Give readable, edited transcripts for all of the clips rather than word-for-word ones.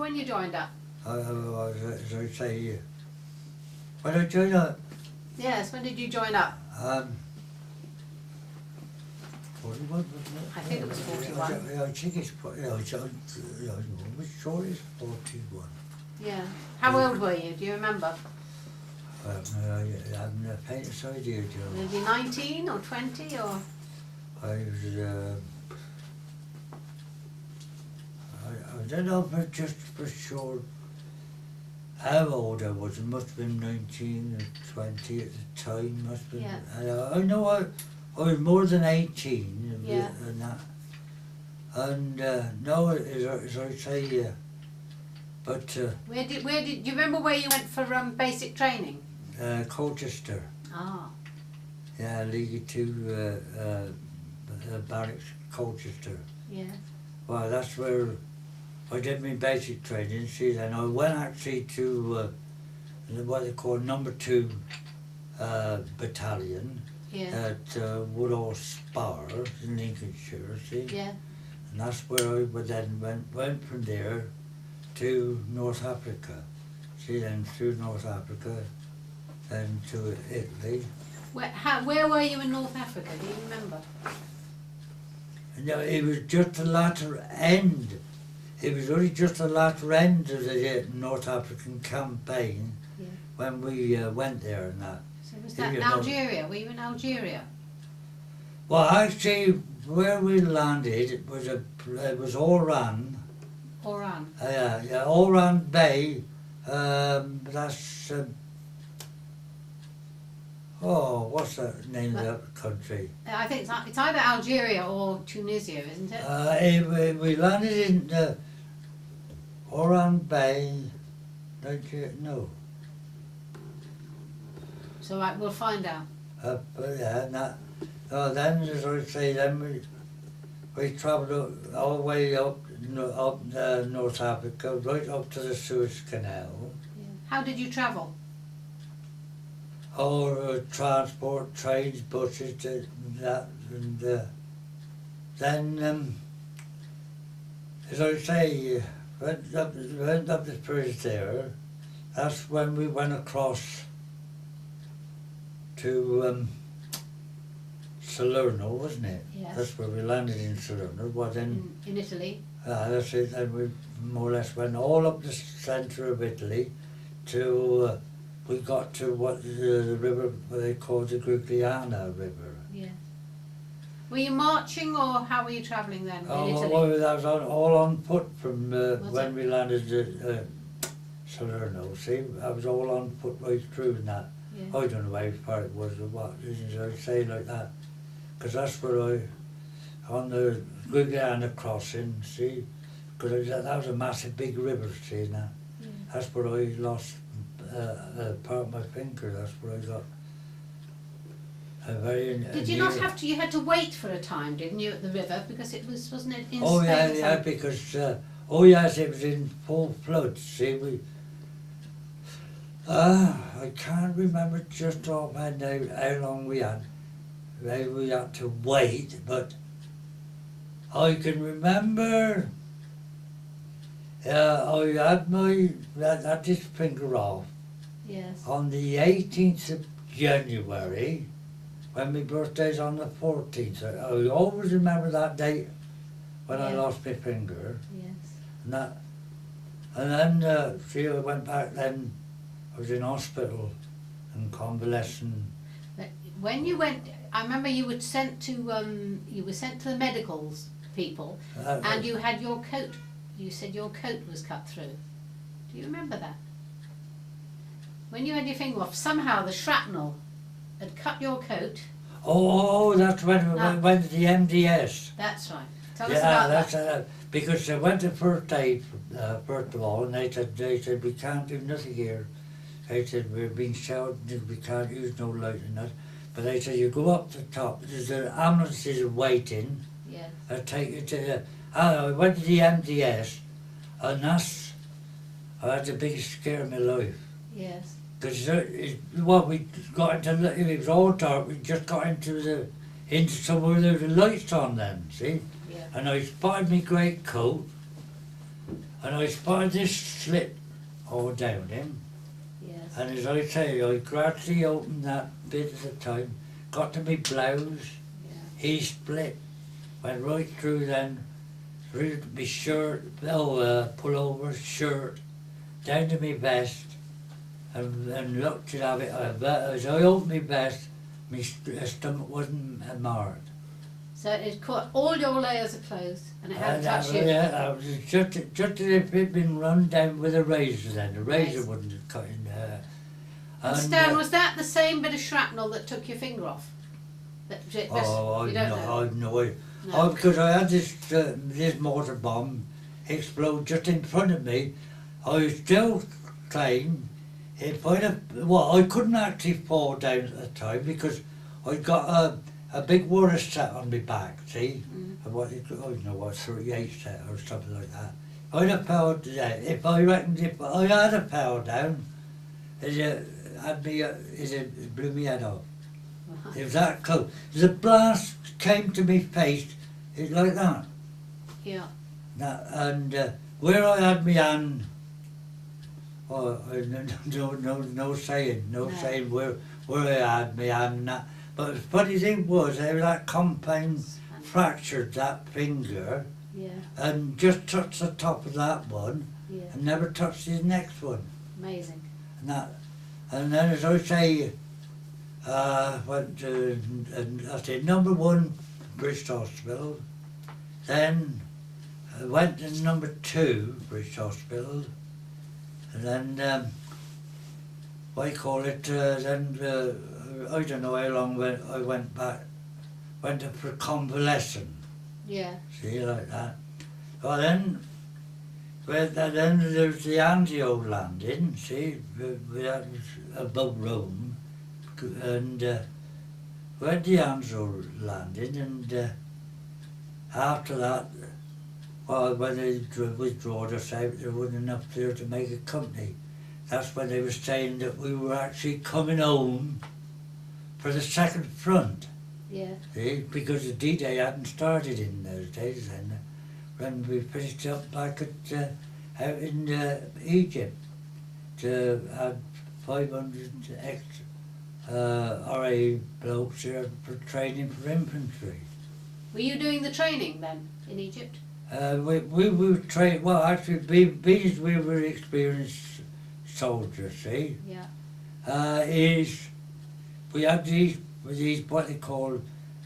when you joined up? As I say, when I joined up, Yes, when did you join up? 41, wasn't it? I think it was 41. I think it's, I'm sure it's 41. Yeah. How old were you? Do you remember? I haven't the faintest idea, Joe. Were you 19 or 20 or? I was, I don't know for just for sure how old I was. It must have been 19 or 20 at the time. Must have been. Yeah. I know I was more than 18 Yeah. and that. And no, as I say, but Where did you remember where you went for basic training? Colchester, Ah. yeah, League 2 barracks, Colchester. Yeah. Well, that's where I did my basic training. See, then I went actually to what they call number 2 battalion Yeah. at Woodall Spar in Lincolnshire. See, Yeah. and that's where I then went from there to North Africa. See, then through North Africa, then to Italy. Where were you in North Africa? Do you remember? No, it was just the latter end. It was only just the latter end of the North African campaign Yeah. when we went there and that. So was If that you in know- Algeria? Were you in Algeria? Well, actually, where we landed, it was Oran. Oran. Yeah, Oran Bay. That's what's the name of that country? I think it's either Algeria or Tunisia, isn't it? We landed in Oran Bay. No. So we'll find out. Yeah, and that. Then, as I say, then we travelled all the way up North Africa, right up to the Suez Canal. Yeah. How did you travel? Or transport, trains, buses, that, and then, as I say, went up the bridge there. That's when we went across to Salerno, wasn't it? Yes. That's where we landed in Salerno. Well, then, In Italy? that's it. Then we more or less went all up the centre of Italy to. We got to what the river they call the Grugliana River. Yeah. Were you marching or how were you travelling then in Italy? Well, that was all on foot from when it? we landed at Salerno. See, I was all on foot right through and that. Yeah. I don't know how far it was or what, as I say like that. Because that's where on the Grugliana crossing, see, because that was a massive big river, see, and that. Yeah. That's where I lost part of my finger. That's where I got a very. Did you not have to? You had to wait for a time, didn't you, at the river because it wasn't it in Oh Spain? yeah, or yeah, something? because yes, it was in full flood. See, I can't remember just offhand how long we had to wait, but I can remember. I had this finger off. Yes. On the 18th of January, when my birthday's on the 14th. I always remember that date when I Yeah. lost my finger. Yes. And then, see, I went back then, I was in hospital and convalescing. But when you went, I remember you were sent to the medicals people, and you had your coat. You said your coat was cut through. Do you remember that? When you had your finger off, somehow the shrapnel had cut your coat. Oh, that's when we went to the MDS. That's right. Tell us about that. Because I went to first aid, first of all, and they said, we can't do nothing here. They said, we're being shouted, we can't use no light and that. But they said, you go up the top, there's an ambulances waiting. Yes. I'll take you to the... I went to the MDS, and I had the biggest scare of my life. Yes. Because we got into, it was all dark, we just got into somewhere there was the lights on then, see? Yeah. And I spotted my great coat, and I spotted this slit all down him. Yes. And as I say, I gradually opened that bit at a time, got to my blouse, Yeah. he split, went right through then, through to my shirt, pullover, shirt, down to my vest, and looked to have it. As I opened my vest, my stomach wasn't marred. So it caught all your layers of clothes and it hadn't touched you. Yeah, it was just as if it'd been run down with a razor then. The razor Yes. wouldn't have cut in there. And Stan, was that the same bit of shrapnel that took your finger off? Oh, you don't know? I've no idea. No. Oh, because I had this mortar bomb explode just in front of me. I still claim if I'd have, well, I couldn't actually fall down at the time because I'd got a big water set on my back, see? Mm. What I don't know what 38 set or something like that. I'd have powered down. If I reckoned if I had a power down, it blew me head off. Right. It was that close. The blast came to me face, it's like that. Yeah. And where I had my hand, oh, no saying where I had my hand and that. But the funny thing was, that compound fractured that finger Yeah. and just touched the top of that one Yeah. and never touched his next one. Amazing. And then as I say, went to, I said, number 1 British Hospital, then I went to number 2 British Hospital, and then, what do you call it, I don't know how long I went back, went up for convalescent, Yeah. see, like that. Well then there was the Anzio landing, see, that was above Rome, and we had the Anzio landing, and after that, well, when they withdrew us out, there wasn't enough there to make a company. That's when they were saying that we were actually coming home for the second front, Yeah. see, because the D-Day hadn't started in those days then. When we finished up back at out in Egypt to have 500 RA blokes here for training for infantry. Were you doing the training then in Egypt? We were trained, well actually being we were experienced soldiers, see, Yeah. we had these what they call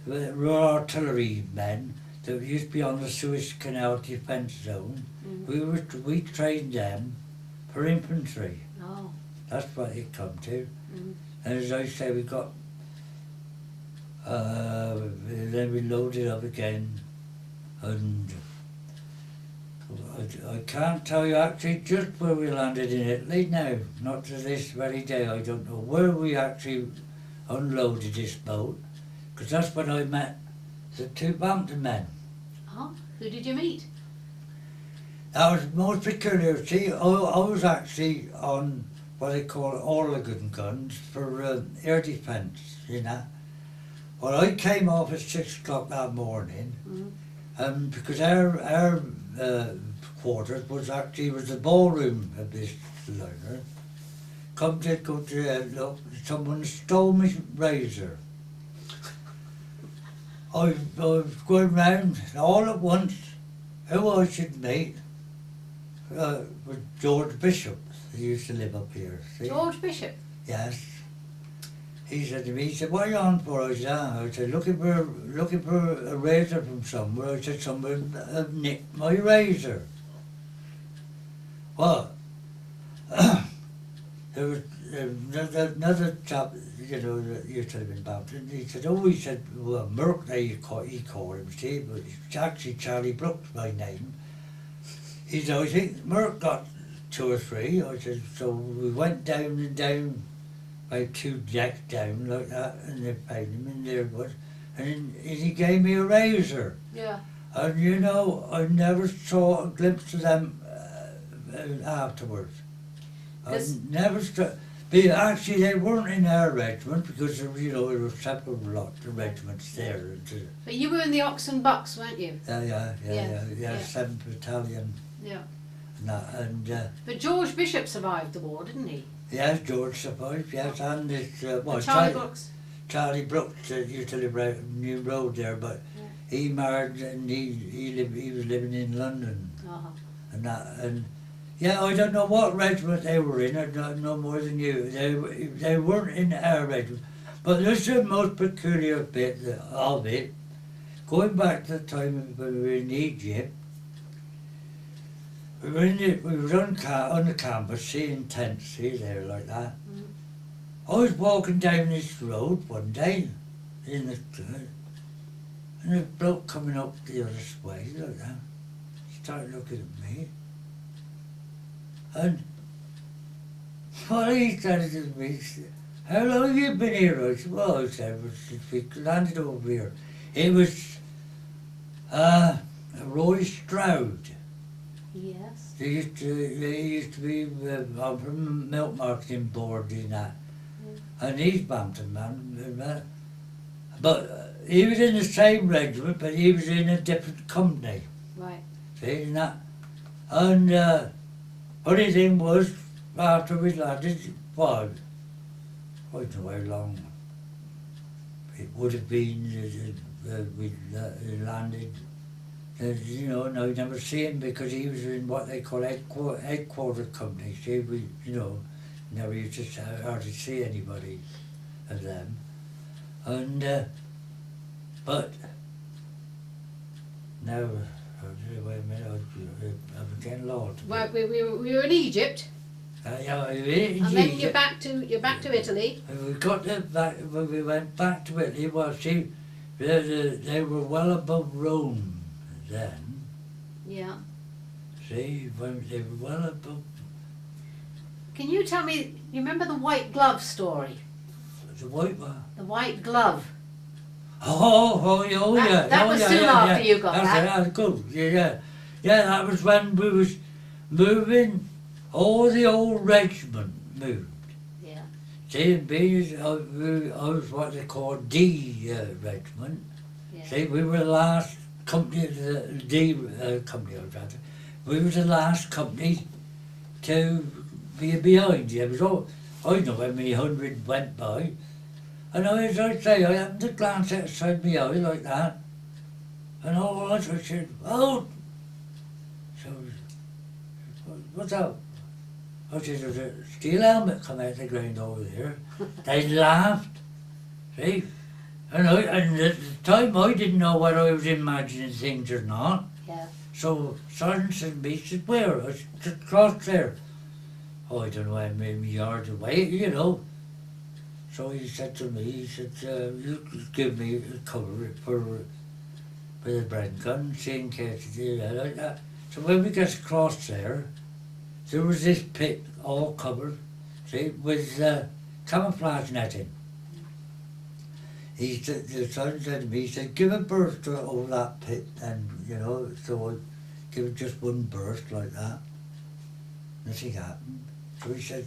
Royal Artillery men that used to be on the Suez Canal defence zone. Mm. We trained them for infantry. Oh. That's what it come to. Mm. And as I say, we got then we loaded up again, and I can't tell you actually just where we landed in Italy now. Not to this very day. I don't know where we actually unloaded this boat, because that's when I met the 2 Bampton men. Oh. Who did you meet? That was most peculiar. See, I was actually on what they call Orlagan guns for air defence, you know. Well, I came off at 6 o'clock that morning, Mm. because our quarters was the ballroom of this liner. Go to look, someone stole my razor. I was going round all at once. Who I should meet was George Bishop. He used to live up here. See? George Bishop. Yes. He said to me, he said, "What are you on for?" I said, looking for a razor from somewhere. I said, "Someone nicked my razor." Well, there was another chap, you know, that used to live in Bampton. He said, well, Merck, he called him, see, but it's actually Charlie Brooks, my name. He said, "I think Merck got 2 or 3. I said, so we went down and down, about 2 decks down like that, and they found him, and there it was. And he gave me a razor. Yeah. And you know, I never saw a glimpse of them afterwards. I never actually, they weren't in our regiment because you know there were separate lots of regiments there. But you were in the Ox and Bucks, weren't you? Yeah, Yeah. 7th Battalion. Yeah. and But George Bishop survived the war, didn't he? yes, George survived, yes, and this, well, Charlie Brooks. Charlie Brooks used to live right on New Road there, but he married and he was living in London and that, and yeah, I don't know what regiment they were in, I don't know more than you. They weren't in our regiment, but this is the most peculiar bit of it. Going back to the time when we were in Egypt, we were on the campus, seeing tents, see there like that. I was walking down this road one day in the and a bloke coming up the other way like that started looking at me, and what he said to me, how long have you been here? I said, well, I said, we landed over here. It was Roy Stroud. Yes. He used to be from milk marketing board in that. And he's Bampton man. But he was in the same regiment, but he was in a different company. Right. See, and that. And funny thing was, after we landed, well, I don't know how long it would have been we landed. You know, and I never see him because he was in what they call headquarter company. See, we, you know, never used to hardly see anybody of them. And but now, wait a minute, I'm getting lost. Well, we were in Egypt. Yeah, in And then Egypt. you're back to Italy. And we got back when we went back to Italy. Well, see, they were well above Rome then. Yeah. See, when they were well above. Can you tell me? You remember the white glove story? The white one. The white glove. Oh, yeah. That was soon after you got that. That's good. Yeah. That was when we was moving. All the old regiment moved. Yeah. See, being I was what they call D regiment. Yeah. See, we were the last company, the D company, we were the last company to be behind. It was all, I don't know how many hundred went by. And as I say, I happened to glance outside my eye like that, and all at once I said, "Oh!" So, what's up? I said, "There's a steel helmet come out of the ground over there." They laughed, see? And at the time I didn't know whether I was imagining things or not. Yeah. So Sergeant said to me, he said, "Where?" I said, "Across there." Oh, I don't know how many yards away, you know. So he said to me, he said, "You give me a cover for the bread gun, see in case you do that like that." So when we got across there was this pit all covered, see, with camouflage netting. He said, the sergeant said to me, he said, "Give a burst over that pit," and you know, so I give it just one burst like that. Nothing happened. So he said,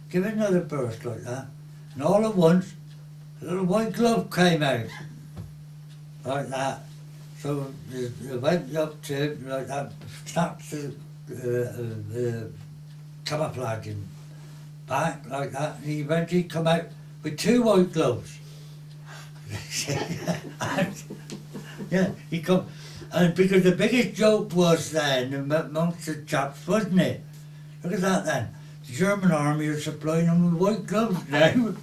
"Give it another burst like that." And all at once, a little white glove came out, like that. So they went up to him like that, snapped the camouflaging back like that, and he eventually come out with two white gloves. And, yeah, he come, and because the biggest joke was then amongst the chaps, wasn't it? Look at that then. The German army are supplying them with white gloves now.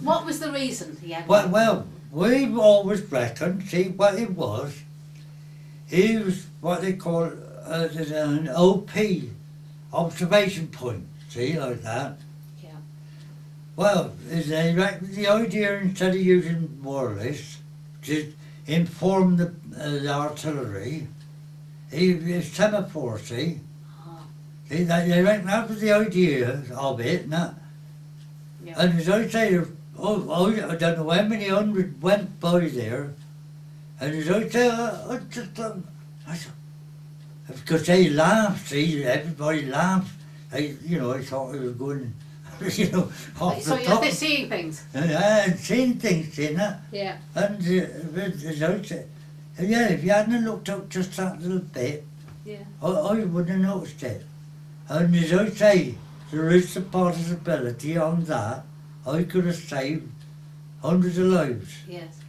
What was the reason he had? Well, we've always reckoned, see what it was, he was what they call an OP, observation point, see, like that. Yeah. Well, they reckoned the idea, instead of using wireless, to inform the artillery, his semaphore, see. See, they reckon that was the idea of it, and that. Yeah. And as I say, I don't know how many hundred went by there, and as I say, I said, because they laughed, see, everybody laughed. I thought I was going, off So the top. you're seeing things? And seeing things, you know. Yeah. And as I said, yeah, if you hadn't looked up just that little bit, Yeah. I wouldn't have noticed it. And as I say, there is a possibility on that I could have saved hundreds of lives. Yes.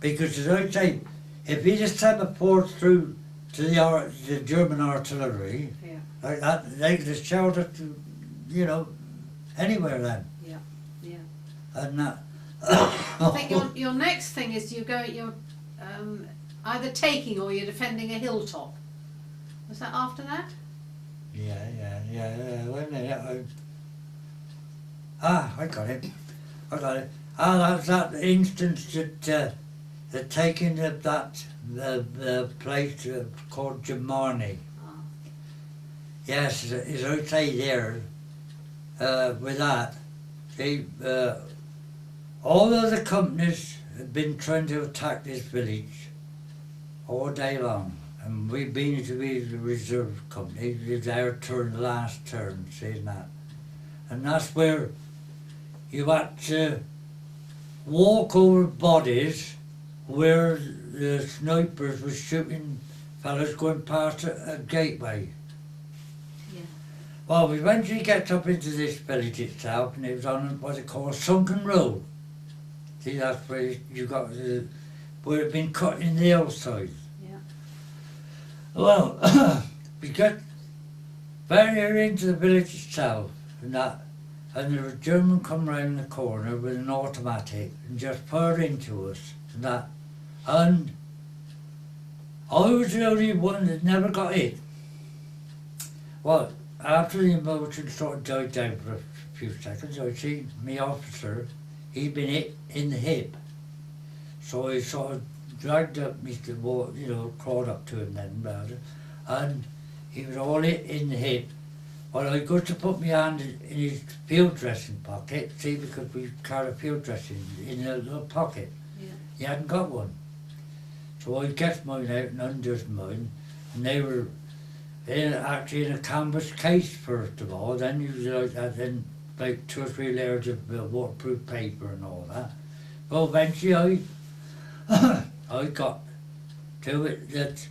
Because as I say, if he just sent a port through to the German artillery, Yeah. like that, they could have shelled it to, you know, anywhere then. Yeah. Yeah. And that. I think your next thing is you're either taking or you're defending a hilltop. Was that after that? Yeah. Wait a minute. I got it. That's that instance that the taking of that the place called Germany. Oh. Yes, as I say there, with that, see, all of the companies have been trying to attack this village all day long. And we've been to be the reserve company, it's our turn, the last turn, saying that. And that's where you had to walk over bodies where the snipers were shooting fellas going past a gateway. Yeah. Well, we eventually get up into this village itself, and it was on what they call a sunken road. See, that's where you got where it had been cut in the hillside. Yeah. Well, we got very near into the village itself, and there was a German come round the corner with an automatic and just fired into us, and I was the only one that never got hit. Well, after the emotion sort of died down for a few seconds, I seen my officer, he'd been hit in the hip. So I sort of dragged up Mr. Ward, crawled up to him then, rather, and he was all hit in the hip. Well, I got to put my hand in his field dressing pocket, see, because we carry a field dressing in a little pocket. Yeah. He hadn't got one. So I get mine out and undoes mine, and they were actually in a canvas case first of all, then you like that, then about 2 or 3 layers of waterproof paper and all that. Well, eventually I got to it, that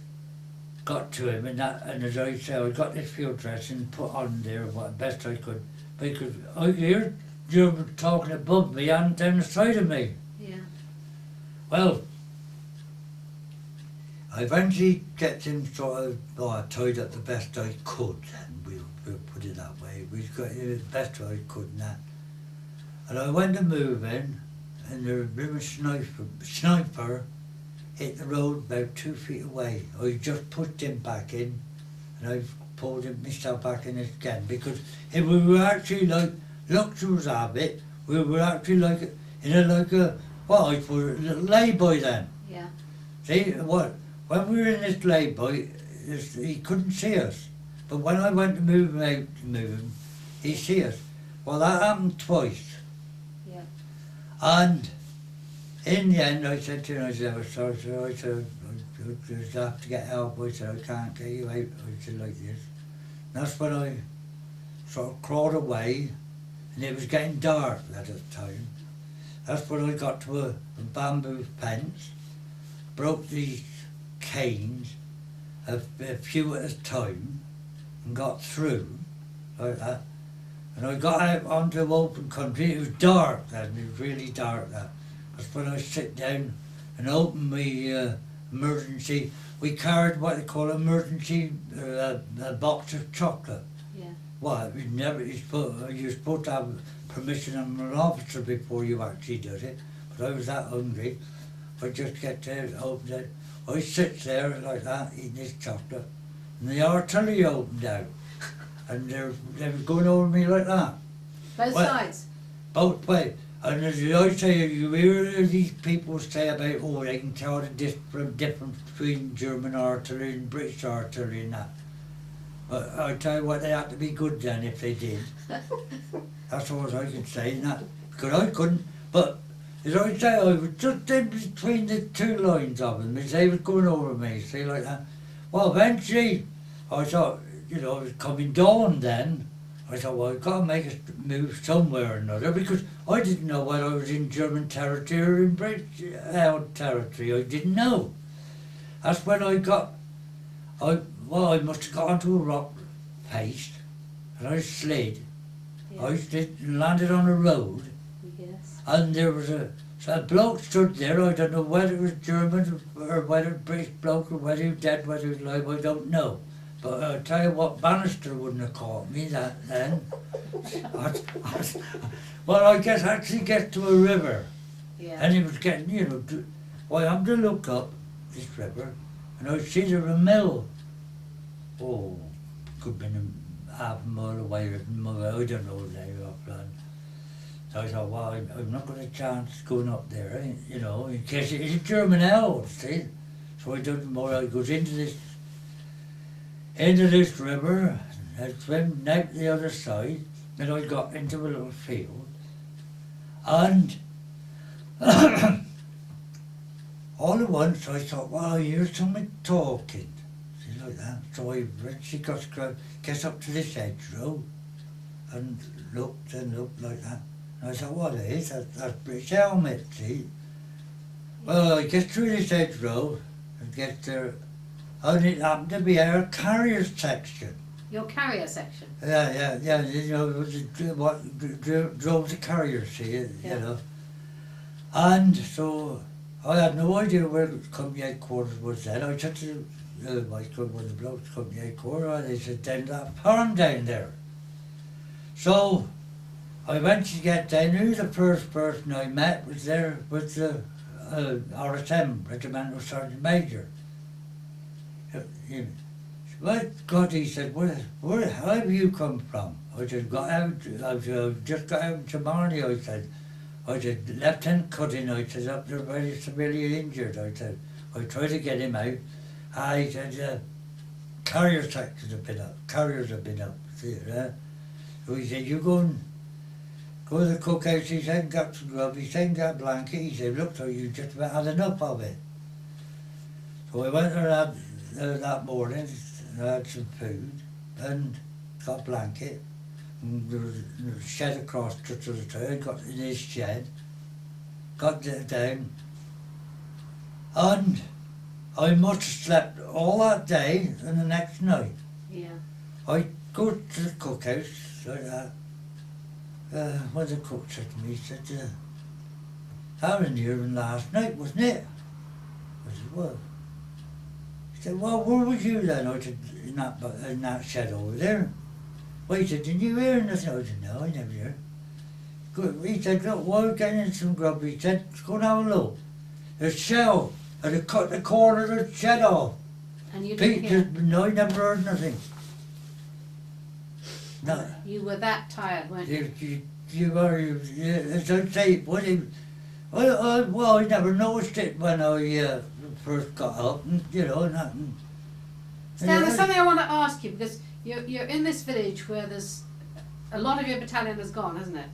got to him, and as I say, I got this field dressing put on there what best I could, because I hear German talking above me and down the side of me. Yeah. Well, I eventually get him sort of tied up the best I could, and we'll put it that way. We got him the best I could and that. And I went to move in, and the river sniper hit the road about 2 feet away. I just pushed him back in, and I pulled myself back in again, because if we were actually like luxuries of it, we were actually like what I call a little lay-by then. Yeah. See, when we were in this lay-by, he couldn't see us. But when I went to move him, he see us. Well, that happened twice. Yeah. And in the end, I said to him, I said, I said, I just have to get help. I said, I can't get you out. I said, like this. And that's when I sort of crawled away, and it was getting dark at the time. That's when I got to a bamboo fence, broke these canes a few at a time, and got through like that. And I got out onto open country. It was dark then, it was really dark then. That's when I sit down and open my emergency. We carried what they call emergency a box of chocolate. Yeah. Well, you're supposed to have permission from an officer before you actually did it. But I was that hungry. I just get there, opened it. I sit there like that, eating this chocolate, and the artillery opened out, and they were going over me like that. Both sides? Both ways. And as I say, you hear these people say about, oh, they can tell the difference between German artillery and British artillery and that. But I tell you what, they had to be good then if they did. That's all I can say, and that, because I couldn't. But as I say, I was just in between the 2 lines of them as they was going over me, see, like that. Well, eventually, I thought, it was coming dawn then. I thought, well, I've got to make a move somewhere or another, because I didn't know whether I was in German territory or in British held territory. I didn't know. That's when I well, I must have got onto a rock face, and I slid. Yeah. I slid and landed on a road, Yes. and there was a bloke stood there. I don't know whether it was German or whether it was British bloke or whether he was dead, whether he was alive, I don't know. But I'll tell you what, Bannister wouldn't have caught me that then. Well, I guess actually get to a river, Yeah. and it was getting, you know, well, I'm to look up this river, and I see there a mill. Oh, could have been half a mile away, or a mile, I don't know there offline. So I thought, well, I'm not going to chance going up there, you know, in case it's a German L, see. So I done more. I goes into this river, and I swam out the other side, and I got into a little field, and all at once I thought, well, I hear someone talking, see, like that. So I eventually get up to this hedgerow, and looked like that. And I thought, what it is, that's British helmet, see. Well, I get through this hedgerow, and get there, and it happened to be our carrier section. Your carrier section. Yeah, you know, it was what drove the carrier, see, you know. And so I had no idea where the company headquarters was then. I said to my one of the blokes, company headquarters, and they said, down that farm down there. So I went to get down. Who the first person I met was there with the RSM, Regimental Sergeant Major. Well, God, he said, how have you come from? I said, I've just got out to Marnie, I said, Lieutenant Cutting, I said, up there very severely injured, I said. I tried to get him out. I said, carrier sections have been up, carriers have been up, see, so he said, you go to the cookhouse, he said, got some grub, he said, got a blanket, he said, look, so you just about had enough of it. So I went around that morning, and I had some food, and got a blanket, and there was a shed across to the trail, got in his shed, got down, and I must have slept all that day and the next night. Yeah. I go to the cookhouse, like that. When the cook said to me, he said, that was in here last night, wasn't it? I said, well. He said, well, where was you then? I said, in that shed over there. Well, he said, didn't you hear anything? I said, no, I never heard. Good. He said, look, we're getting in some grub. He said, let's go and have a look. There's a shell, and they cut the corner of the shed off. And you didn't hear? No, I never heard nothing. No. You were that tired, weren't you? You were, as I say, well, I never noticed it when I first got up, and, you know, and Stan, there's something I want to ask you, because you're in this village where there's a lot of your battalion has gone, hasn't it?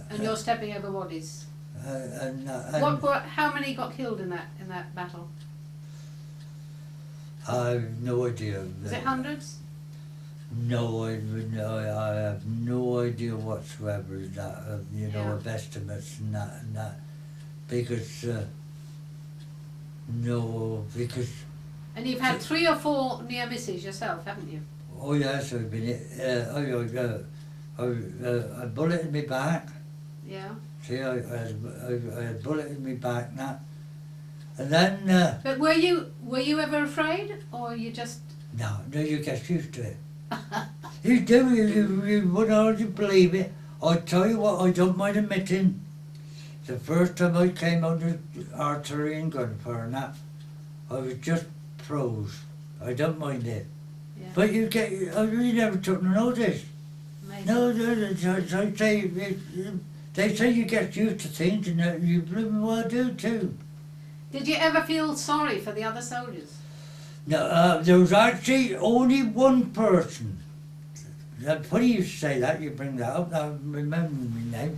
And you're stepping over bodies. How many got killed in that battle? I have no idea. Was it hundreds? No, I have no idea whatsoever that you know, of estimates and that because no, because. And you've had 3 or 4 near misses yourself, haven't you? Oh yes, I've been. I bullet in my back. Yeah. See, I had a bullet in my back now, and then. But were you ever afraid, or you just? No, you get used to it. You do, you wouldn't hardly believe it. I tell you what, I don't mind admitting. The first time I came under artillery and gunfire and that, I was just froze. I don't mind it. Yeah. But you never took no notice. Amazing. No, they say you get used to things and you blooming well do too. Did you ever feel sorry for the other soldiers? No, there was actually only one person. Funny you say that, you bring that up, I remember my name.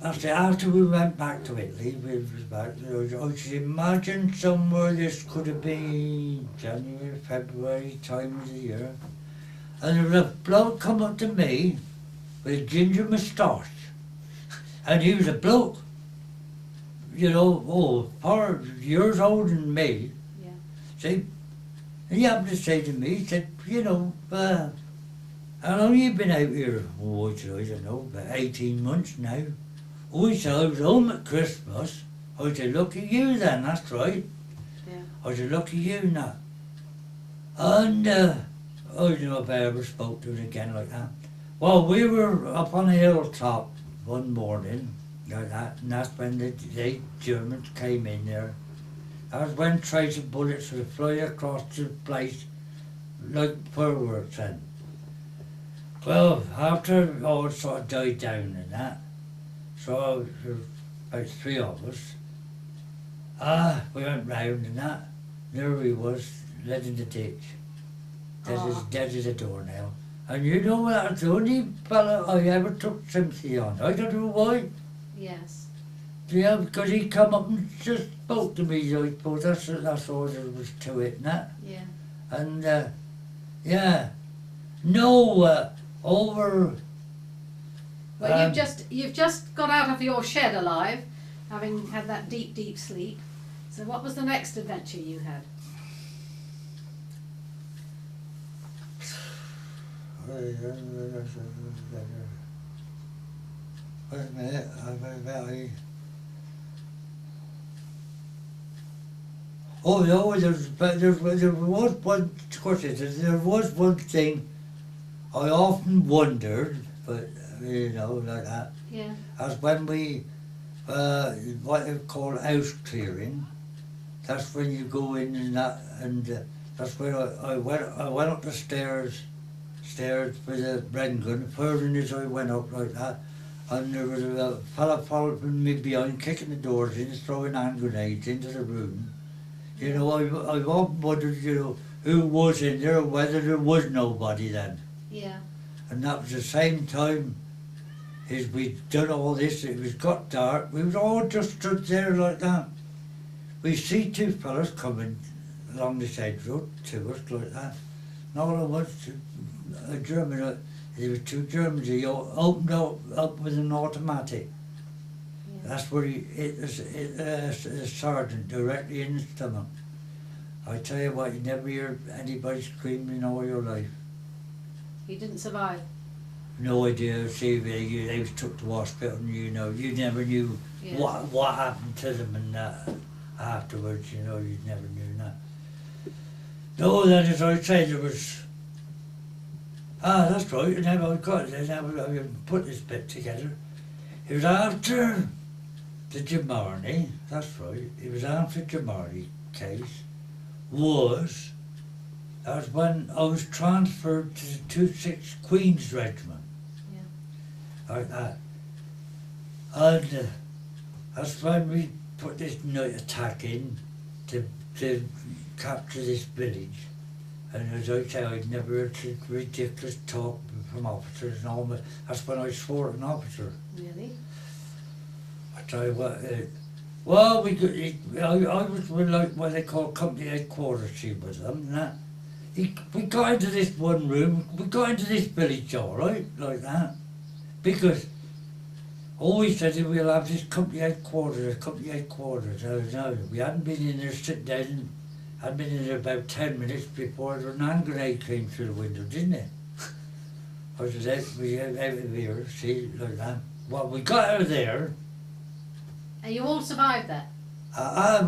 After we went back to Italy, I should imagine somewhere this could have been January, February time of the year. And there was a bloke come up to me with a ginger moustache. And he was a bloke. you know, 4 years older than me. Yeah. See, and he happened to say to me, he said, you know, how long you been out here? Oh, I said, I don't know, about 18 months now. Oh, he said, I was home at Christmas. I said, look at you then, that's right. Yeah. I said, look at you now. And I don't know if I ever spoke to it again like that. Well, we were up on a hilltop one morning, like that, and that's when the Germans came in there. That was when trace of bullets would fly across the place like fireworks then. Well, after all it sort of died down and that, so there was about 3 of us. We went round and that, there we was, led in the ditch. Dead as a doornail. And you know what, that's the only fella I ever took sympathy on. I don't know why. Yes. Yeah, because he come up and just spoke to me, I suppose. That's all there was to it and that. Yeah. And, yeah. No, over... Well, you've just got out of your shed alive, having had that deep, deep sleep. So what was the next adventure you had? Wait a minute, oh no, there was one, of course there was one thing I often wondered, but you know, like that. Yeah. As when we, what they call house clearing, that's when you go in and that, and that's where I went up the stairs with a Bren gun, firing as I went up like that, and there was a fella following me behind, kicking the doors in, throwing hand grenades into the room. You know, I've often wondered, you know, who was in there, whether there was nobody then. Yeah. And that was the same time as we'd done all this, it was got dark, we was all just stood there like that. We see 2 fellas coming along the side road to us like that. And all at once, a German, there were 2 Germans, he opened up with an automatic. Yeah. That's where he hit the sergeant directly in the stomach. I tell you what, you never hear anybody screaming in all your life. You didn't survive. No idea. See, they was took to hospital, and you know, you never knew Yes. what happened to them and that afterwards. You know, you never knew that. No, then as I say, there was. That's right. And then I got it. Then I put this bit together. It was after the Jamarny. That's right. It was after Jamarny case. That was when I was transferred to the 26 Queen's Regiment. Yeah. Like that. And that's when we put this night attack in to capture this village. And as I say, I'd never heard such ridiculous talk from officers and all. That's when I swore at an officer. Really? I tell you what, well, I was with like what they call company headquarters, see, with them and that. We got into this one room, we got into this village all right, like that. Because all we said is we'll have this company headquarters. No, we hadn't been in there sitting down, hadn't been in there about 10 minutes before a hand grenade came through the window, didn't it? I was out of here, see, like that. Well, we got out of there. And you all survived that?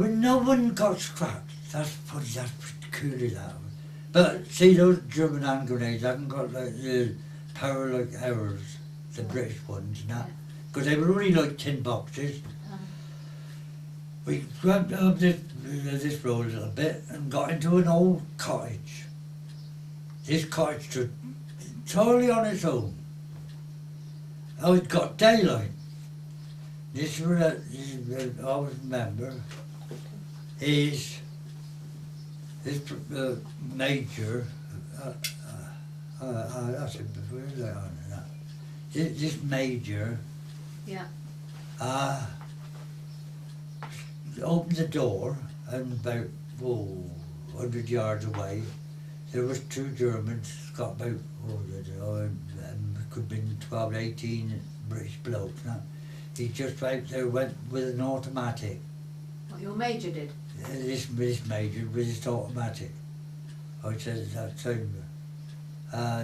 No one got scratched. That's funny, that's peculiar that one. But see, those German hand grenades hadn't got like the power like ours, the British ones and that. Because they were only like tin boxes. We went up this road a little bit and got into an old cottage. This cottage stood totally on its own. Oh, it got daylight. This was, I always remember, is this major, that's it before later on that. This major, Yeah. opened the door and about 100 yards away there was 2 Germans, got about, could have been 12, 18 British blokes now. he just out there went with an automatic. What your major did? This major with his automatic. I said at that time,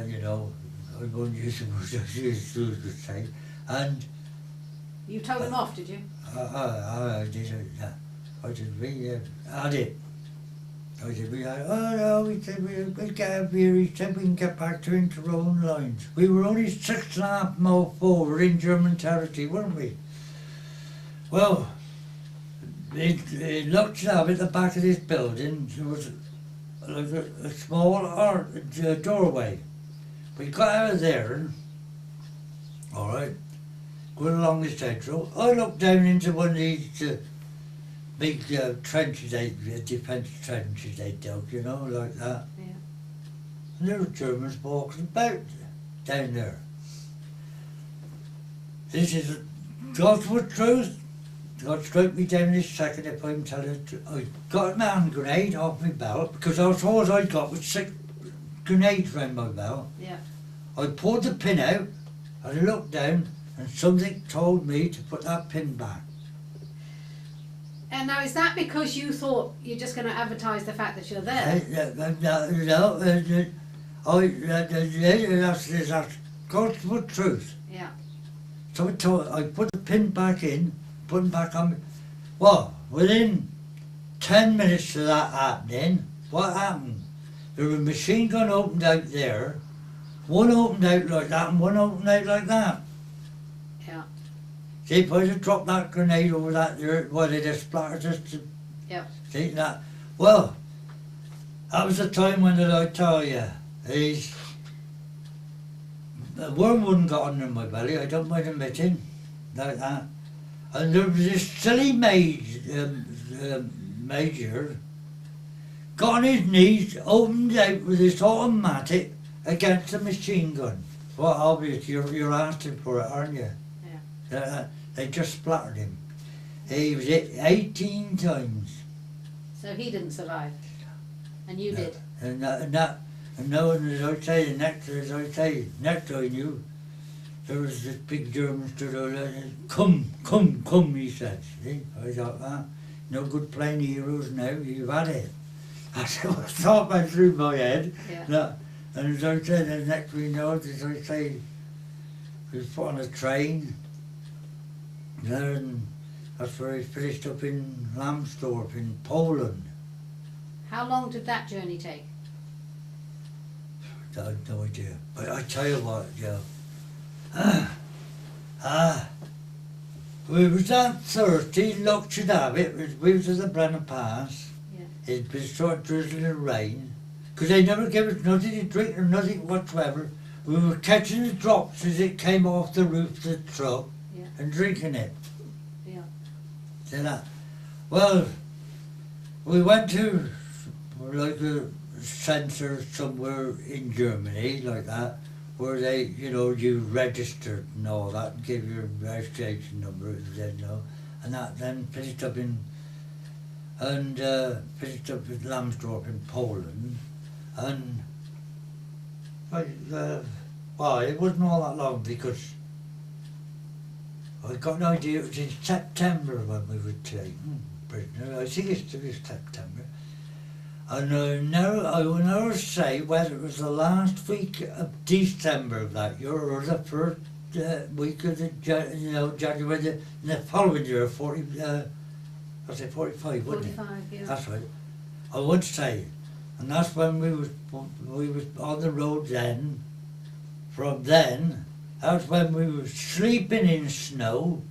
you know, I won't use the word I used to say, and You told him off, did you? I did it. I said, we had it. I said, we had, oh no, he said, we'll get up here, he said, we can get back to into our own lines. We were only 6.5 miles forward in German territory, weren't we? Well, it looked up at the back of this building, there was like a small doorway. We got out of there, all right, going along the central. I looked down into one of these big trenches, defence trenches they dug, you know, like that. Yeah. And there were Germans walking about down there. This is God's word truth. God struck me down this second if I'm telling the truth. I got a hand grenade off my belt because all I got was 6 grenades round my belt. Yeah. I pulled the pin out and I looked down and something told me to put that pin back. And now is that because you thought you're just going to advertise the fact that you're there? No, that's God's word truth. Yeah. So I put the pin back in, put it back on. Well, within 10 minutes of that happening, what happened? There was a machine gun opened out there. One opened out like that and one opened out like that. Yeah. See, if I had dropped that grenade over that there, well, they'd have splattered us to Yep. see that. Well, that was the time when did I tell you, a worm wouldn't got under my belly, I don't mind admitting, like that. And there was this silly major, got on his knees, opened out with his automatic against a machine gun. Well, obviously you're asking for it, aren't you? Yeah. They just splattered him. He was hit 18 times. So he didn't survive, and you No. did. And no, and as I say, next I knew, there was this big German stood over there and said, come, he said. See, I thought, no good playing heroes now, you've had it. I said, well, thought went through my head. Yeah. No, and as I said, the next we know, as I say, we was put on a train there, and that's where he finished up in Lambsdorff in Poland. How long did that journey take? I have no idea. But I tell you what, Joe. We was that thirsty, luck should have it. We was at the Brenner Pass. Yeah. It'd been sort of drizzling and rain. Because they never gave us nothing to drink or nothing whatsoever. We were catching the drops as it came off the roof of the truck. Yeah. And drinking it. Yeah. See that? Well, we went to like a centre somewhere in Germany, like that, where they, you know, you registered and all that and give your registration number, you know, and that then finished up in, and finished up with Lambsdorff in Poland, and well, it wasn't all that long because I got an idea it was in September when we were taken prisoner. I think it's September. And I will never say whether it was the last week of December of that year or the first week of the January the following year, 45, wasn't it? 45, yeah. That's right. I would say, and that's when we was on the road then. From then, that's when we were sleeping in snow.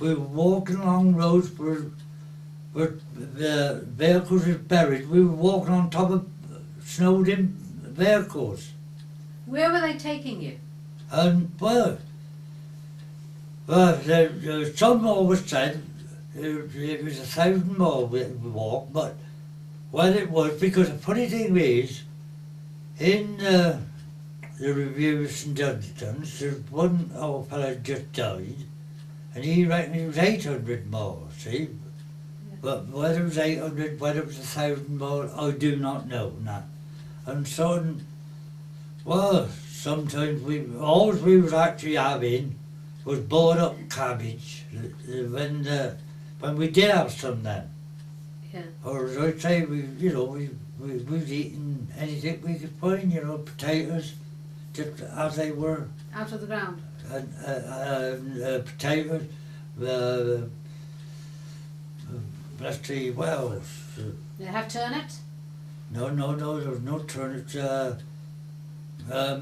We were walking along roads where the vehicles were buried. We were walking on top of snowed-in vehicles. Where were they taking you? And well, some always said it was 1,000 mile walk, but well, it was, because the funny thing is, in the review of St Dunstan's, there's one old fellow just died, and he reckoned it was 800 miles, see? But whether it was 800, whether it was 1,000 miles, I do not know now. And so, well, sometimes we was actually having was bought up cabbage when we did have some then. Yeah. Or as I say, we was eating anything we could find, potatoes, just as they were, Out of the ground. and potatoes, let's see, what else? They have turnips? No, there was no turnips,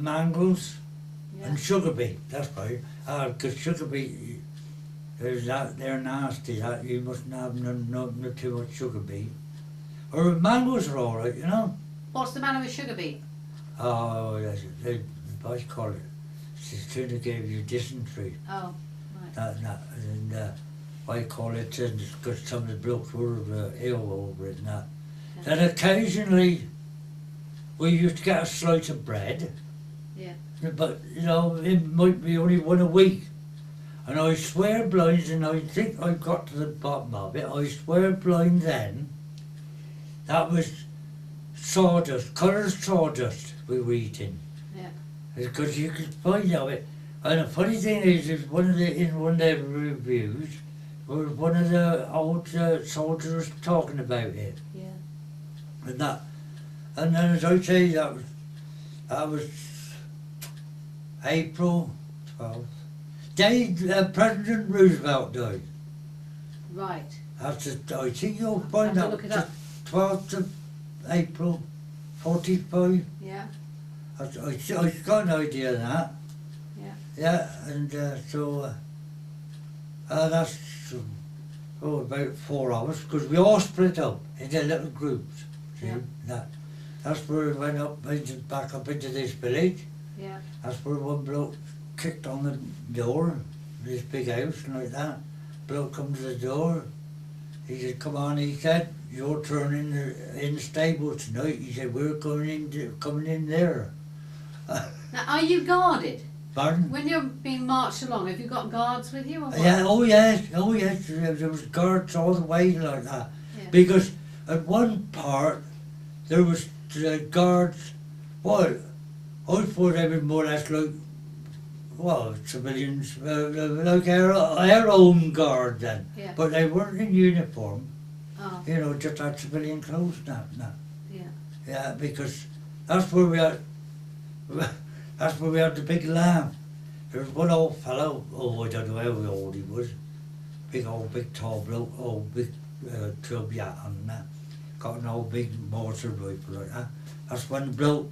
mangels Yeah. and sugar beet, that's right. Because sugar beet, they're nasty, you mustn't have not too much sugar beet. Or mangoes are alright, What's the matter with sugar beet? Oh, yes, the boys call it. It's trying to give you dysentery. Oh, right. And I call it, because some of the blokes were ill over it and that. Yeah. Then occasionally, we used to get a slice of bread. Yeah. But, it might be only one a week. And I swear blind, and I think I got to the bottom of it, I swear blind then, that was sawdust, coloured sawdust we were eating. Yeah. Because you could find out it. And the funny thing is in one of their reviews, was one of the old soldiers talking about it. Yeah. And then as I say, that was April 12th. President Roosevelt died. Right. After, I think you'll find Have to out, look it up. 12th of April, 45. Yeah. I got an idea of that. Yeah. Yeah, and so that's about 4 hours, because we all split up into little groups. See? Yeah. That's where we went back up into this village. Yeah. That's where one bloke kicked on the door, this big house like that. Bloke come to the door. He said, "Come on," he said, "your turn in the stable tonight." He said, "We're coming in there." Now, are you guarded? Pardon? When you're being marched along, have you got guards with you or what? Yeah, oh yes. There was guards all the way like that. Yeah. Because at one part there was guards. Well, I thought they were more or less like, well, civilians, like our own guard then. Yeah. But they weren't in uniform. Oh, Just had civilian clothes now. yeah. Yeah, because that's where we had. That's where we had the big lamb. There was one old fellow, I don't know how old he was, big tall bloke, big club hat and that, got an old big mortar rifle like that. That's when the bloke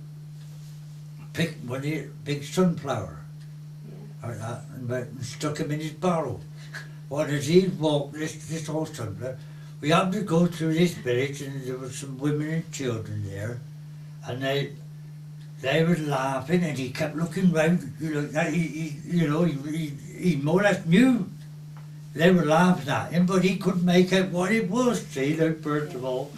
picked one of the big sunflower, Yeah. like that, and stuck him in his barrel. Well, as he walked this old sunflower, we happened to go through this village, and there were some women and children there, and they were laughing, and he kept looking round, that he more or less knew they were laughing at him, but he couldn't make out what it was, see, like, first of all.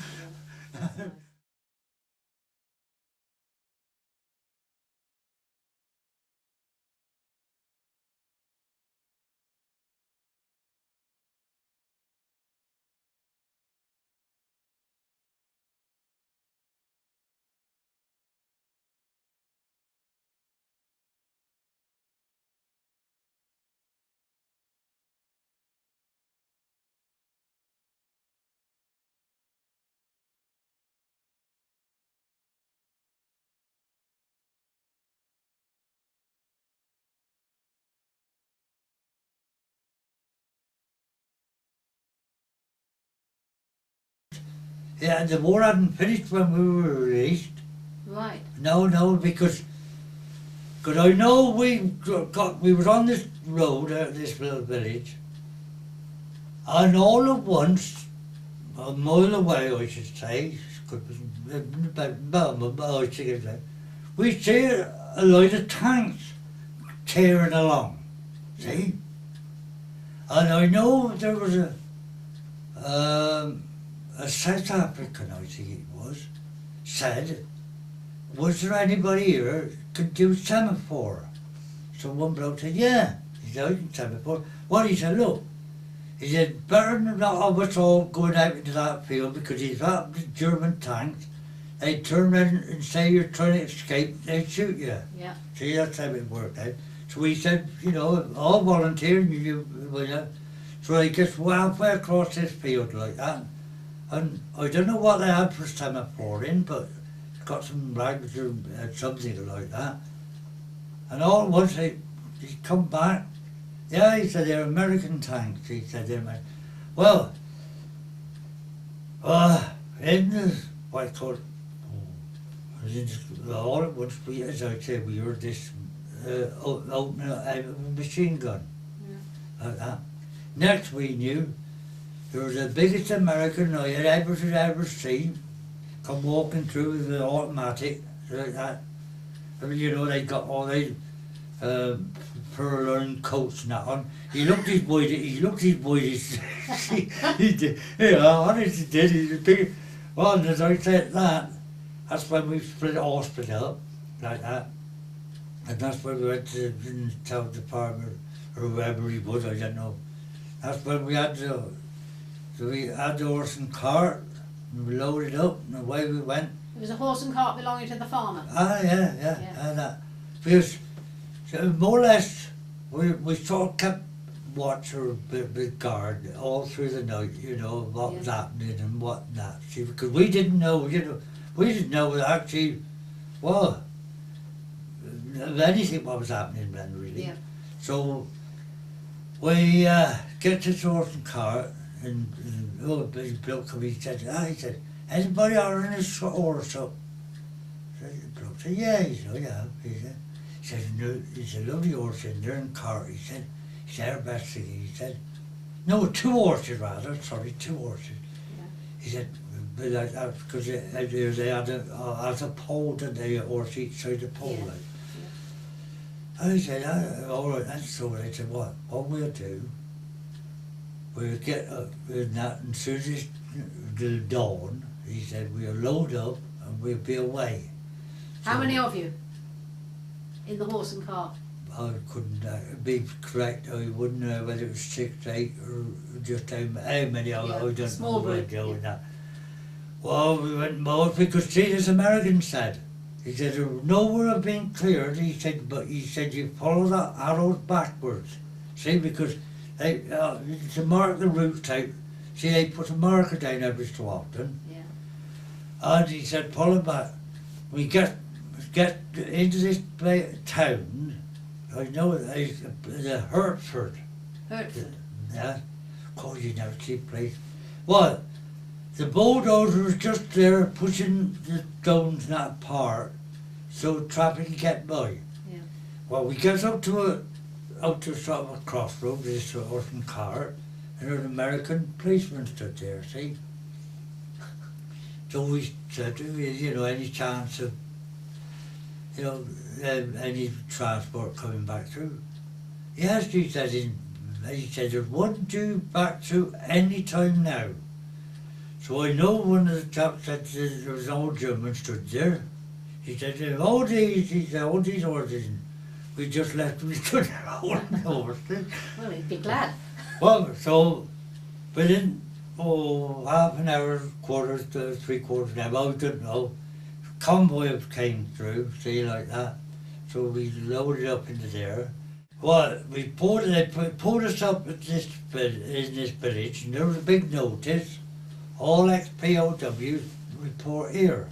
Yeah, the war hadn't finished when we were released. Right. No, because I know we was on this road, this little village, and all at once, a mile away I should say, we see a load of tanks tearing along, see? And I know there was a South African, I think it was, said, "Was there anybody here could do semaphore?" So one bloke said, "Yeah." He said, "I can semaphore." Well, he said, "Look," he said, "better than not of us all going out into that field, because if that was German tanks, they'd turn around and say you're trying to escape, they'd shoot you." Yeah. See, that's how it worked out. So he said, you know, all volunteer, so I just halfway across this field like that. And I don't know what they had for semaphore in, but it's got some rags or something like that. And all at once he come back. Yeah, he said, they're American tanks. He said, well, in the, what I call it, all at once, as I said, we heard this opening a machine gun, like that. Next we knew, there was the biggest American I had ever seen, come walking through with an automatic, like that. I mean, you know, they got all these fur-lined coats and that on. He looked his boy, he did, you know, honestly did, he was big. Well, and as I said that, that's when we split hospital up, like that. And that's when we went to the town department, or whoever he was, I don't know. That's when we had the horse and cart, and we loaded up, and away we went. It was a horse and cart belonging to the farmer. Ah, yeah. And that. Because, so more or less, we sort of kept watch or bit guard all through the night, you know, what was happening and what not. See, because we didn't know, you know, we didn't know actually, well, anything what was happening then, really. Yeah. So we get this horse and cart, and oh, big bloke come in, he said, anybody ordering this horse up? So the bloke said, yeah, he said, yeah. He said, no, it's a lovely horse in there and cart, he said. He said, our best thing, he said. No, 2 horses rather, sorry, 2 horses. Yeah. He said, because they had a pole that they horse each side of the pole. Yeah. Like. And he said, all right, and so they said, what we'll do, we'll get up and that, and as soon as it's the dawn, he said, we'll load up and we'll be away. How many of you in the horse and cart? I couldn't be correct, I wouldn't know whether it was 6, 8 or just how many, I don't small know group, that. Well, we went more, we could see this American said. He said, nowhere have been cleared, he said, but he said, you follow the arrows backwards. See, because they, to mark the route out, see, they put a marker down every so often. Yeah. And he said, follow back. We get into this town, I know it's Hertford. Hertford. Yeah. Oh, you never see place. Well, the bulldozer was just there pushing the stones not apart so traffic can get by. Yeah. Well, we get up to sort of a crossroad, this horse and cart, and an American policeman stood there, see? So we said, you know, any chance of, you know, any transport coming back through? Yes, he said, there's one due back through any time now. So I know one of the chaps said there was an old German stood there. He said, all these horses, we just left them stood there holding the horses. Well, he'd be glad. Well, so within half an hour, quarters to 3/4 an hour, I don't know, convoy came through, see, like that. So we loaded up into there. Well, they pulled us up at in this village, and there was a big notice, all ex-POWs report here.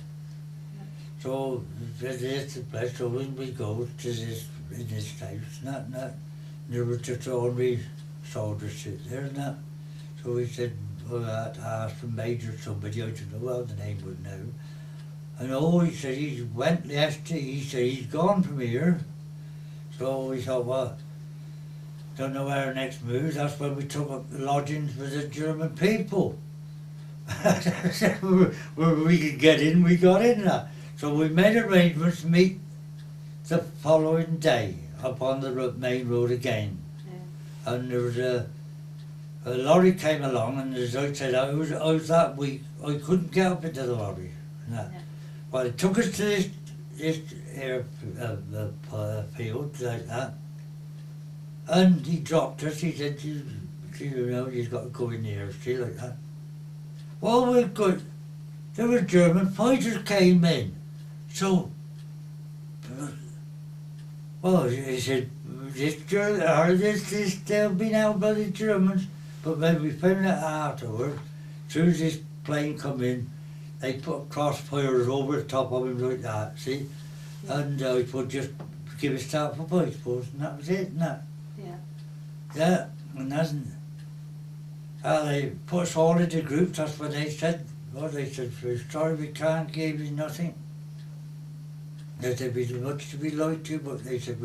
So this is the place, so when we go to this, in this house, there was just ordinary soldiers sitting there and that. So we said, well, I asked for Major somebody, I don't know how the name was now. And he said, he went yesterday, he said, he's gone from here. So we thought, well, don't know where our next move is. That's when we took up the lodgings with the German people. Where we could get in, we got in that. So we made arrangements to meet the following day up on the main road again. Yeah. And there was a lorry came along, and as I said, I was that weak, I couldn't get up into the lorry. Yeah. Well, it took us to this field like that, and he dropped us. He said, you know, you've got to go in here, see, like that. Well, we're good. There were German fighters came in, so. Well, he said, this they've been out by the Germans, but when we found out afterwards, as soon as this plane come in, they put crossfires over the top of him like that, see? Yeah. And it would just give a start for police post, and that was it, and that. Yeah. Yeah, and that's, they put us all into groups, that's what they said. Well, they said, we're sorry we can't give you nothing. They said, we'd much to be like to, but they said,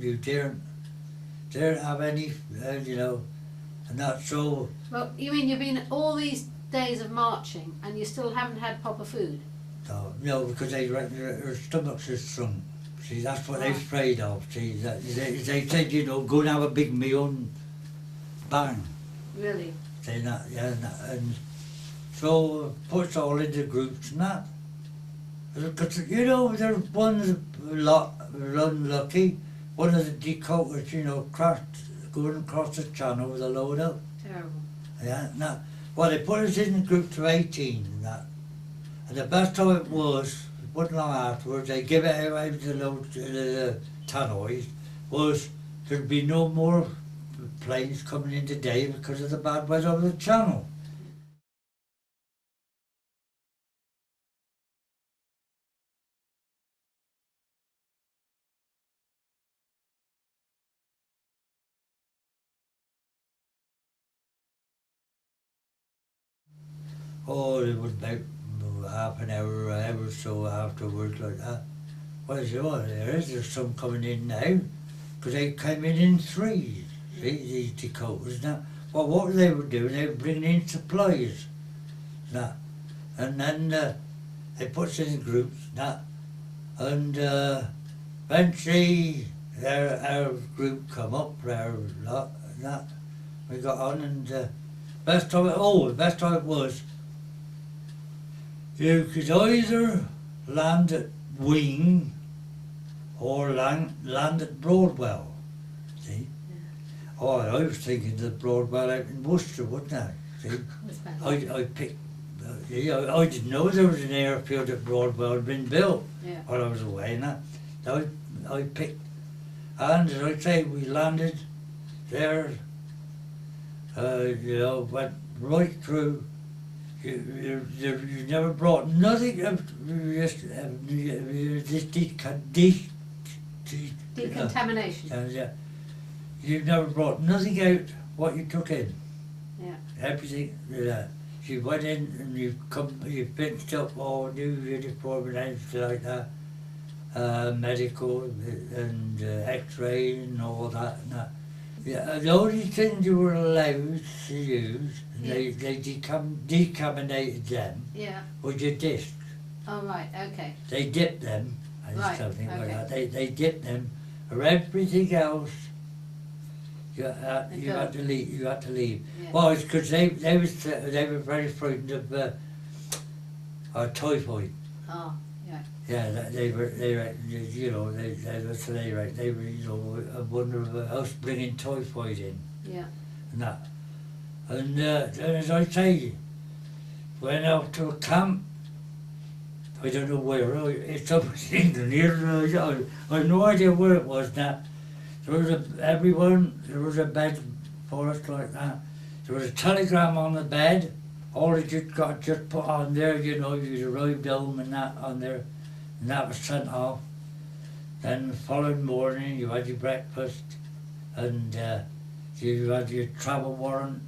you daren't have any, you know, and that's so. Well, you mean you've been all these days of marching and you still haven't had proper food? No, because they reckon their stomachs are shrunk. See, that's what they're afraid of. See, they said, you know, go and have a big meal and bang. Really? Say that, yeah, and so put us all into groups and that. Because, you know, there's one lot unlucky, one of the decoders, you know, going across the channel with a load up. Terrible. Yeah, and that. Well, they put us in groups of 18 and that. And the best of it wasn't long afterwards, they give it away to the tannoys, was there'd be no more planes coming in today because of the bad weather of the channel. Oh, it was about half an hour or so afterwards like that. Well, there's some coming in now, because they came in threes, see, these decoders now. Well, what they were doing, they were bringing in supplies, that, and then they put us in groups, that, and eventually our group come up, our lot, and that, we got on, and the best of it was, you could either land at Wing or land at Broadwell, see? Yeah. Oh, I was thinking of Broadwell out in Worcester, wasn't I? See? I picked, I didn't know there was an airfield at Broadwell had been built while I was away, and that. So I picked, and as I say, we landed there, you know, went right through. You never brought nothing of this decontamination. Yeah. You've never brought nothing out what you took in. Yeah. Everything. You went in and you picked up all new uniform and everything like that, medical and X-ray and all that and that. Yeah, the only things you were allowed to use, and they decontaminated them, was your discs. Oh, right, okay. They dipped them, and Right, something like okay. that. They dipped them, or everything else. You had to leave. Yeah. Well, it's because they were very frightened of typhoid. Oh, yeah. Yeah, they were, you know, they were, you know, a wonder of us bringing typhoid in. Yeah. And that. And as I say, went out to a camp. I don't know where. It's up in England here. I have no idea where it was now. There was there was a bed for us like that. There was a telegram on the bed. All it just put on there, you know, you arrived home and that on there. And that was sent off. Then the following morning you had your breakfast and you had your travel warrant,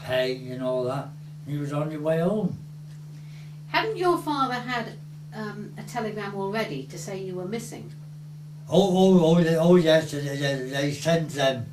pay and all that. And you was on your way home. Hadn't your father had a telegram already to say you were missing? Oh yes, they sent them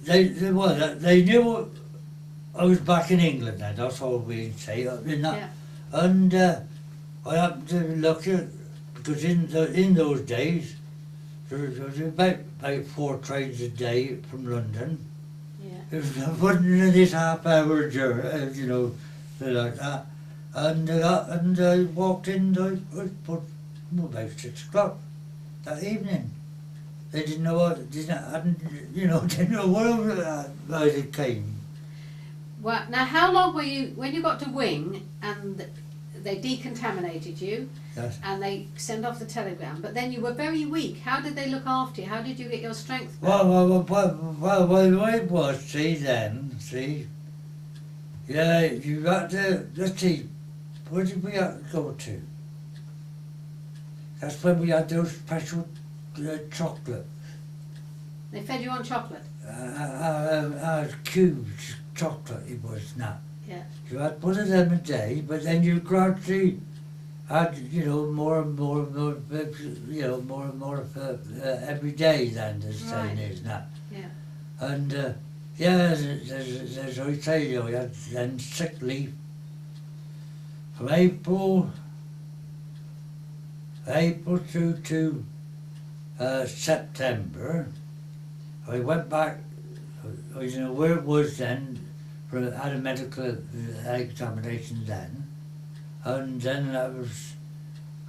they knew I was back in England then, that's all we can say. Yeah. And I happened to look at, because in those days, there was about 4 trains a day from London. Yeah. It wasn't this half-hour journey, you know, like that. And I walked in, I put about 6 o'clock that evening. They didn't know what, didn't know where it came. Well, now how long were you, when you got to Wing and they decontaminated you Yes. and they sent off the telegram, but then you were very weak. How did they look after you? How did you get your strength back? Well, the way it was, see, yeah, you got to, let's see, where did we have to go to? That's when we had those special chocolate, They fed you on chocolate? cubes chocolate it was now. Yeah. You had one of them a day, but then you gradually had, more and more, more and more every day then, as saying is now. Yeah. And as I say, I had then sick leave from April through to September. I went back, where it was then, had a medical examination then, and then I was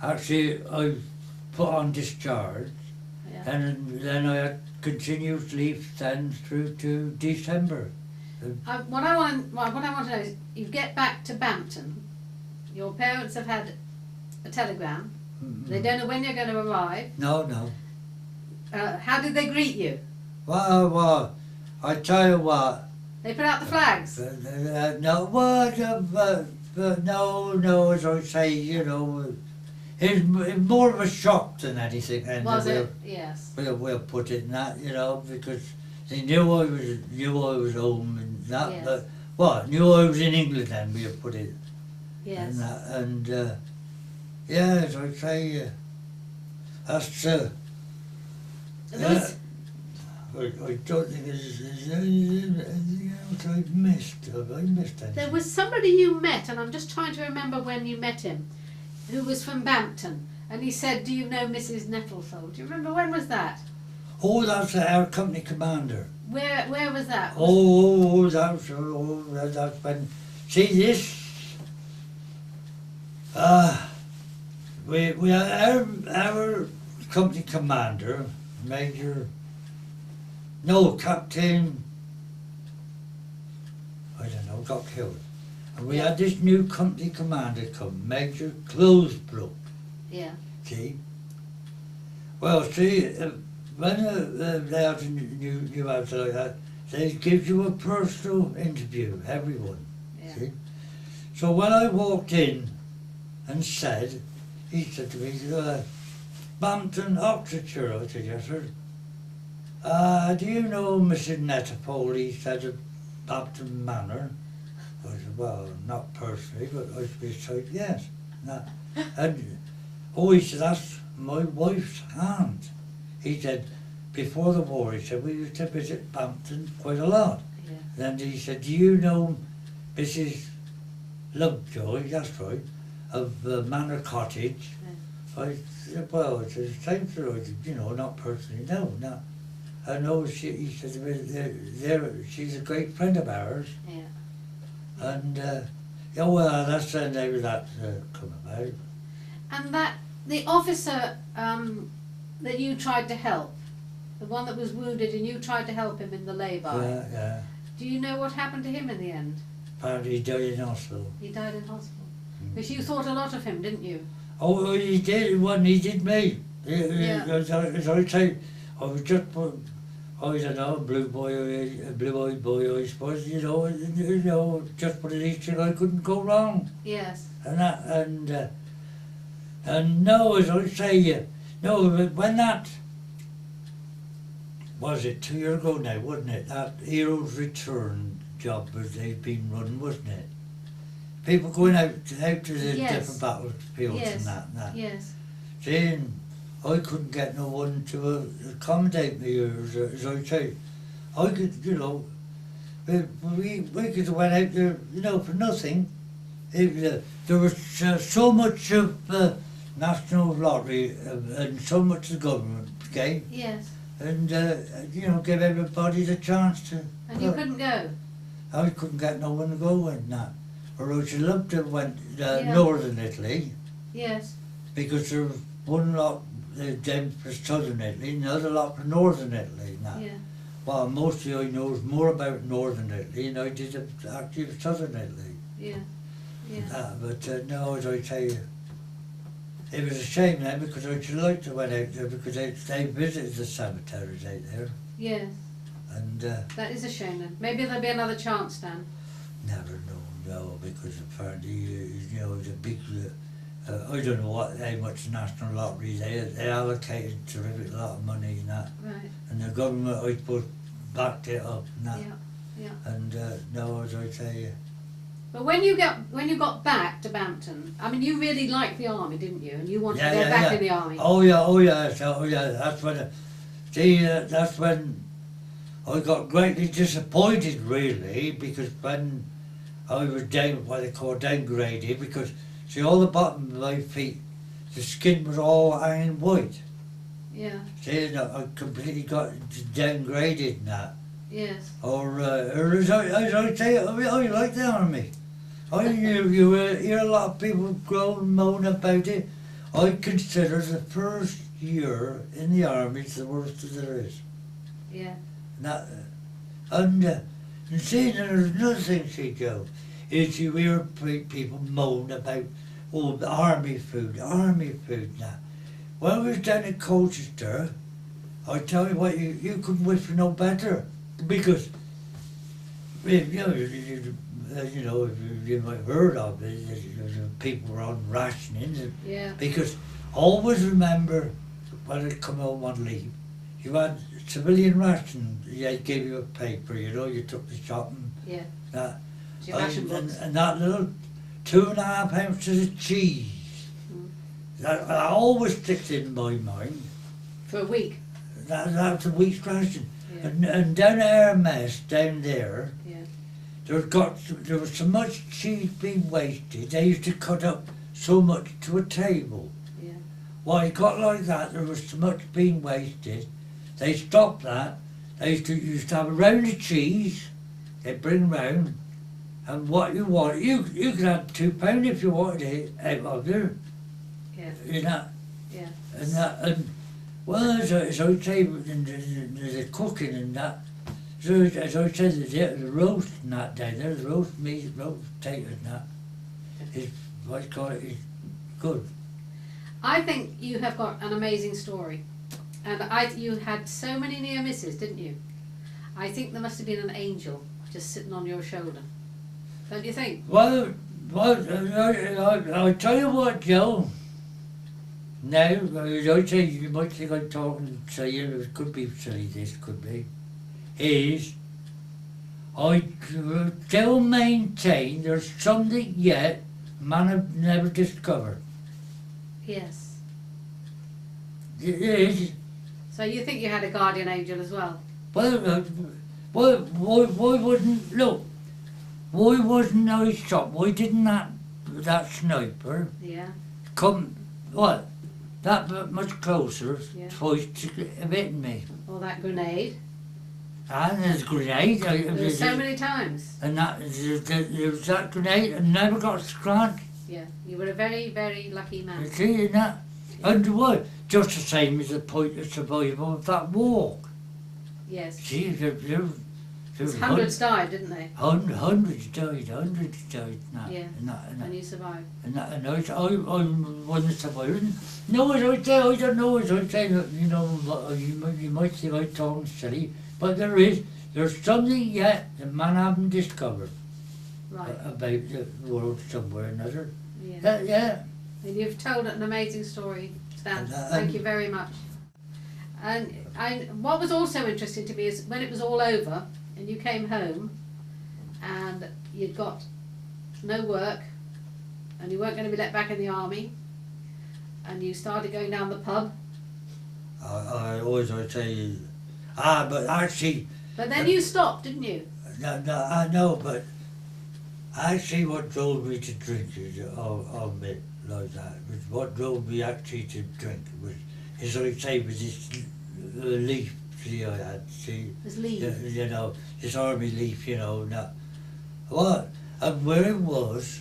I put on discharge, Yeah. and then I had continuous leave then through to December. What I want to know is, you get back to Bampton, your parents have had a telegram, they don't know when you're going to arrive. No. How did they greet you? Well, I tell you what. They put out the flags? No, as I say, it's more of a shock than anything. And Was it? Yes. We'll put it in that, because they knew I was home and that, Yes. but knew I was in England then, we'll put it. Yes. And that, and as I say, that's There was- I don't think there's anything else I've missed. Have I missed anything? There was somebody you met, and I'm just trying to remember when you met him, who was from Bampton, and he said, "Do you know Mrs. Nettlefold?" Do you remember, when was that? Oh, that's our company commander. Where was that? That's when. See this. We had our company commander, Captain, I don't know, got killed. And we had this new company commander come, Major Closebrook, Yeah. see? Well, see, when they have a new outfit like that, they give you a personal interview, everyone, Yeah. see? So when I walked in and he said to me, Bampton, Oxfordshire. I said, yes, sir. Do you know Mrs. Nettlefold? He said, at Bampton Manor. I said, well, not personally, but I said, yes. And, he said, that's my wife's aunt. He said, before the war, he said, we used to visit Bampton quite a lot. Yeah. Then he said, do you know Mrs. Lovejoy, that's right, of Manor Cottage? Yeah. I said, well, it's the same for not personally, no. I know he said, she's a great friend of ours. Yeah. And, that's the day that come about. And the officer that you tried to help, the one that was wounded, and you tried to help him in the lay-by. Yeah. Do you know what happened to him in the end? Apparently he died in hospital. He died in hospital. Because you thought a lot of him, didn't you? Oh, he did, he did me. Yeah. As I say, I was just, I don't know, blue-eyed boy, I suppose, just put it each and I couldn't go wrong. Yes. And no, as I say, when that, was it 2 years ago now, wasn't it? That Heroes Return job they've been running, wasn't it? People going out to the Yes. different battlefields Yes. and that. Yes. Saying I couldn't get no one to accommodate me, as I say. I could, you know, we could have went out there, you know, for nothing. There was so much of national lottery and so much the government game, Yes. and you know, give everybody the chance to. And you couldn't go? I couldn't get no one to go in that. Or I should love to have went Yeah. northern Italy, Yes. because there was one lot then for southern Italy and the other lot for northern Italy and that. Yeah. Well, mostly I knows more about northern Italy than I did actually southern Italy. Yeah. Yeah. But no, as I tell you, it was a shame then, because I should like to went out there, because they visited the cemeteries out there. Yes. And That is a shame then. Maybe there'll be another chance, Dan. never know, no, because apparently, you know, the big, I don't know how much national lottery they allocated a terrific lot of money and that. Right. And the government, I suppose, backed it up and that. Yeah. Yeah. And no, as I tell you, But when you got back to Bampton, I mean, you really liked the army, didn't you? And you wanted to go back in the army. Oh yeah. That's when, that's when I got greatly disappointed, really, because when I was down, what they call downgraded, because see, all the bottom of my feet, the skin was all hanging white. Yeah. See, and I completely got downgraded and that. Yes. Or as I say, I like the army. You hear a lot of people groan and moan about it. I consider the first year in the army the worst there is. Yeah. And see, there's another thing, see, Joe, is you hear people moan about, oh, the army food now. When I was down in Colchester, I tell you what, you couldn't wish for no better, because you know, you might have heard of it, people were on rationing. Yeah. Because always remember, when I come home on leave, you had civilian ration. They gave you a paper, you know, you took the shopping. Yeah. That, It's your ration books. and that little 2.5 ounces of cheese. Mm. That always sticks in my mind. For a week. That's a week's ration. Yeah. And down at our mess, down there, Yeah. there was so much cheese being wasted, they used to cut up so much to a table. Yeah. Well, it got like that, there was so much being wasted, they stopped that, they used to have a round of cheese, they'd bring round, and what you want, you could have £2 if you wanted it out of there. Yeah. You know, Yeah. and well, as I say, the cooking and that, so as I said, the roast and that down there, the roast meat, roast potatoes and that, is what you call it, is good. I think you have got an amazing story, and you had so many near misses, didn't you? I think there must have been an angel just sitting on your shoulder. Don't you think? Well, I'll tell you what, Joe. Now, I say, you might think I'm talking silly, it could be silly, this could be, is I still maintain there's something yet man have never discovered. Yes. It is. So you think you had a guardian angel as well? Well, why wouldn't, look, why wasn't I shot? Why didn't that sniper Yeah. come, what, that much closer, Yeah. twice to hitting me? Or that grenade? And there's a grenade. There were so many times. And there was that grenade and never got scratched. Yeah. You were a very, very lucky You man. see, and that, and what? Just the same as the point of survival of that walk. Yes. See, Hundreds died, didn't they? Hundreds died now. Yeah. And you survived. And I wasn't surviving. No, as I say, I don't know, as I say, you know, you might think I'm talking silly, but there's something yet that man haven't discovered Right. about the world somewhere or another. Yeah. Yeah. And you've told an amazing story, Stan. And, Thank you very much. And what was also interesting to me is when it was all over and you came home and you'd got no work and you weren't going to be let back in the army and you started going down the pub. I always say, but actually, But then you stopped, didn't you? No, I know, but actually what drove me to drink is of me like that. Was what drove me actually to drink was, as I say, was this leaf tree I had. See, This leave. you know, this army leaf. You know, now what and where it was.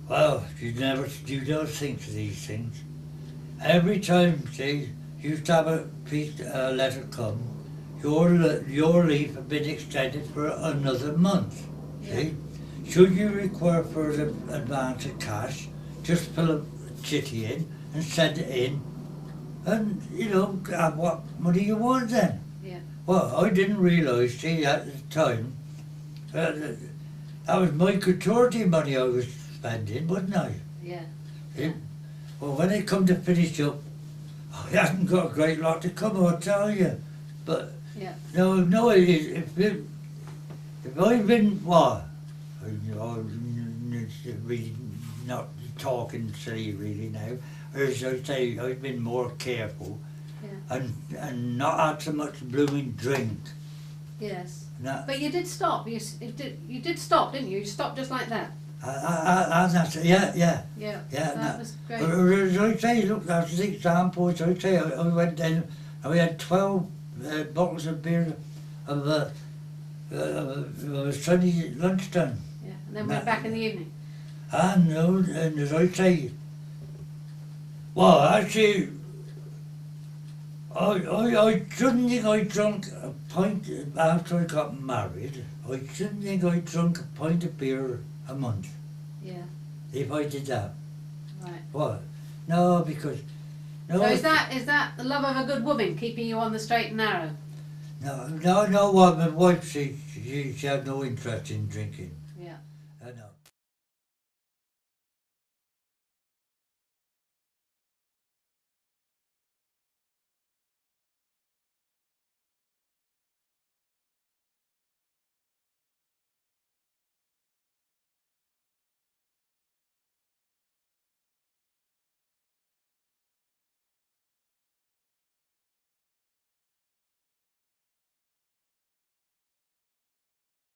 Well, you never think of these things. Every time, see, you used to have a letter come. Your leave had been extended for another month. See, should you require further advance of cash, just fill a chitty in and send it in, and you know, have what money you want then. Yeah. Well, I didn't realise, see, at the time, that was my gratuity money I was spending, wasn't I? Yeah. See? Well, when it come to finish up, I hadn't got a great lot to come, I'll tell you. But Yeah. no, if I'd been, what? Really not talking silly really now. As I say, I've been more careful Yeah. and not had so much blooming drink. Yes. Now, But you did stop. You did stop, didn't you? You stopped just like that. that's, yeah. Yeah. Yeah, That no. was great. As I say, look, that's the example. As I say, I went down and we had 12 bottles of beer of a sunny lunchtime. Yeah. And then went back in the evening. And no, and as I say, well, actually, I shouldn't think I drunk a pint after I got married. I shouldn't think I drunk a pint of beer a month Yeah. if I did that. Right. What? No, because no. So is that the love of a good woman keeping you on the straight and narrow? No. What my wife she had no interest in drinking.